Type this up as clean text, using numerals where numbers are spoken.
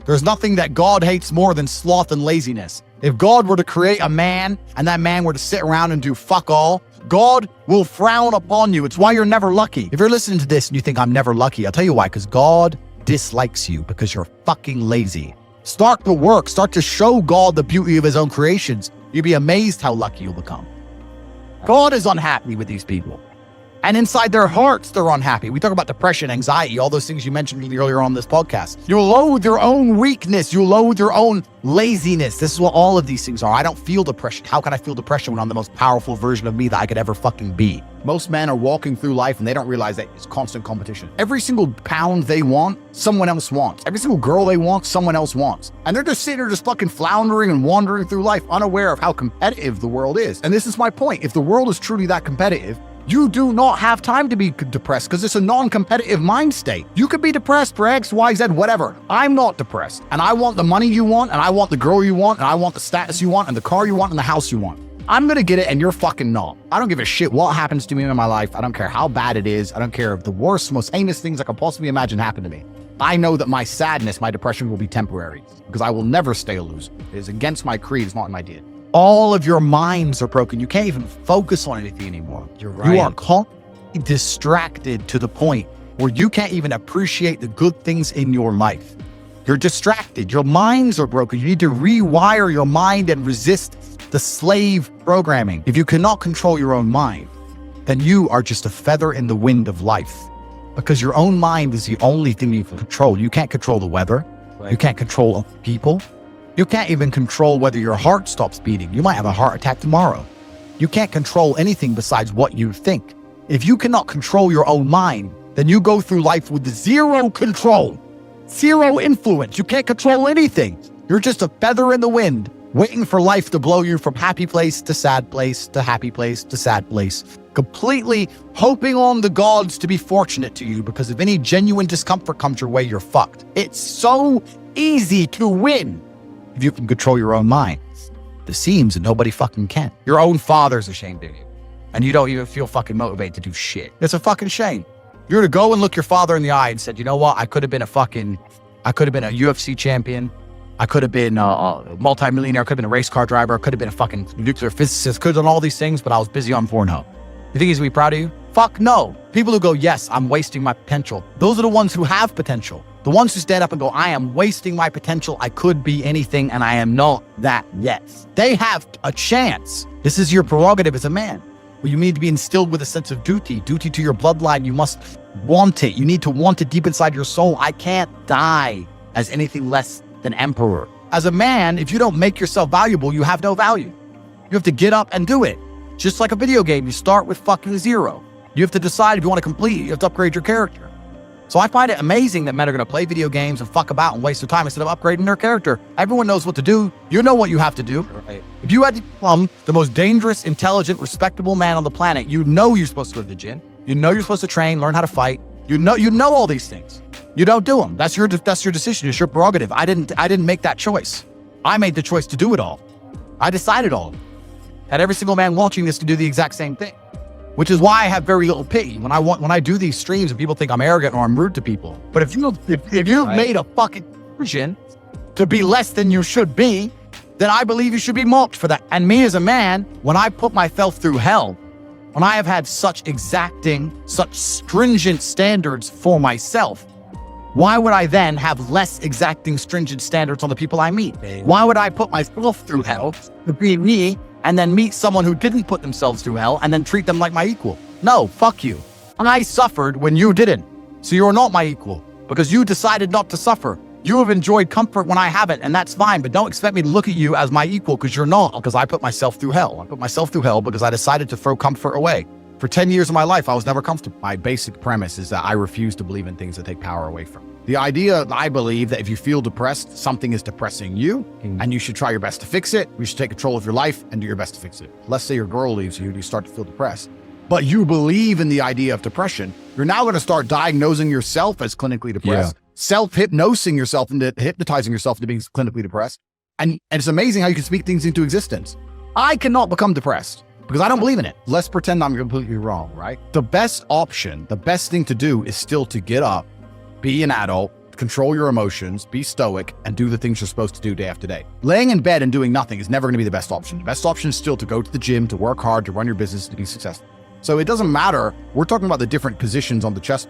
There's nothing that God hates more than sloth and laziness. If God were to create a man and that man were to sit around and do fuck all, God will frown upon you. It's why you're never lucky. If you're listening to this and you think I'm never lucky, I'll tell you why, because God dislikes you because you're fucking lazy. Start to work. Start to show God the beauty of his own creations. You'll be amazed how lucky you'll become. God is unhappy with these people. And inside their hearts, they're unhappy. We talk about depression, anxiety, all those things you mentioned earlier on this podcast. You loathe your own weakness. You loathe your own laziness. This is what all of these things are. I don't feel depression. How can I feel depression when I'm the most powerful version of me that I could ever fucking be? Most men are walking through life and they don't realize that it's constant competition. Every single pound they want, someone else wants. Every single girl they want, someone else wants. And they're just sitting there just fucking floundering and wandering through life, unaware of how competitive the world is. And this is my point. If the world is truly that competitive, you do not have time to be depressed because it's a non-competitive mind state. You could be depressed for X, Y, Z, whatever. I'm not depressed. And I want the money you want, and I want the girl you want, and I want the status you want, and the car you want, and the house you want. I'm gonna get it, and you're fucking not. I don't give a shit what happens to me in my life. I don't care how bad it is. I don't care if the worst, most heinous things I could possibly imagine happen to me. I know that my sadness, my depression will be temporary because I will never stay a loser. It is against my creed. It's not in my DNA. All of your minds are broken. You can't even focus on anything anymore. You're right. You are constantly distracted to the point where you can't even appreciate the good things in your life. You're distracted. Your minds are broken. You need to rewire your mind and resist the slave programming. If you cannot control your own mind, then you are just a feather in the wind of life because your own mind is the only thing you can control. You can't control the weather. Right. You can't control people. You can't even control whether your heart stops beating. You might have a heart attack tomorrow. You can't control anything besides what you think. If you cannot control your own mind, then you go through life with zero control, zero influence. You can't control anything. You're just a feather in the wind, waiting for life to blow you from happy place to sad place to happy place to sad place, completely hoping on the gods to be fortunate to you, because if any genuine discomfort comes your way, you're fucked. It's so easy to win if you can control your own mind. It seems that nobody fucking can. Your own father's ashamed of you, and you don't even feel fucking motivated to do shit. It's a fucking shame. You're to go and look your father in the eye and said, you know what? I could have been a UFC champion. I could have been a multimillionaire. I could have been a race car driver. I could have been a fucking nuclear physicist. Could have done all these things, but I was busy on Pornhub. You think he's gonna be proud of you? Fuck no. People who go, yes, I'm wasting my potential. Those are the ones who have potential. The ones who stand up and go, I am wasting my potential. I could be anything and I am not that yet. They have a chance. This is your prerogative as a man. Well, you need to be instilled with a sense of duty to your bloodline. You must want it. You need to want it deep inside your soul. I can't die as anything less than emperor. As a man, if you don't make yourself valuable, you have no value. You have to get up and do it. Just like a video game, you start with fucking zero. You have to decide if you want to complete it. You have to upgrade your character. So I find it amazing that men are going to play video games and fuck about and waste their time instead of upgrading their character. Everyone knows what to do. You know what you have to do. Right. If you had to become the most dangerous, intelligent, respectable man on the planet, you know you're supposed to go to the gym. You know you're supposed to train, learn how to fight. You know all these things. You don't do them. That's your decision. It's your prerogative. I didn't make that choice. I made the choice to do it all. I decided all. And every single man watching this can do the exact same thing. Which is why I have very little pity when I do these streams and people think I'm arrogant or I'm rude to people. But if you've made a fucking decision to be less than you should be, then I believe you should be mocked for that. And me as a man, when I put myself through hell, when I have had such exacting, such stringent standards for myself, why would I then have less exacting, stringent standards on the people I meet? Why would I put myself through hell to be me and then meet someone who didn't put themselves through hell and then treat them like my equal? No, fuck you. I suffered when you didn't. So you're not my equal because you decided not to suffer. You have enjoyed comfort when I haven't, and that's fine, but don't expect me to look at you as my equal because you're not, because I put myself through hell. I put myself through hell because I decided to throw comfort away. For 10 years of my life, I was never comfortable. My basic premise is that I refuse to believe in things that take power away from me. The idea, I believe, that if you feel depressed, something is depressing you, and you should try your best to fix it. You should take control of your life and do your best to fix it. Let's say your girl leaves you and you start to feel depressed, but you believe in the idea of depression. You're now going to start diagnosing yourself as clinically depressed, self-hypnosing yourself into hypnotizing yourself into being clinically depressed. And it's amazing how you can speak things into existence. I cannot become depressed because I don't believe in it. Let's pretend I'm completely wrong, right? The best option, the best thing to do is still to get up, be an adult, control your emotions, be stoic, and do the things you're supposed to do day after day. Laying in bed and doing nothing is never going to be the best option. The best option is still to go to the gym, to work hard, to run your business, to be successful. So it doesn't matter. We're talking about the different positions on the chessboard.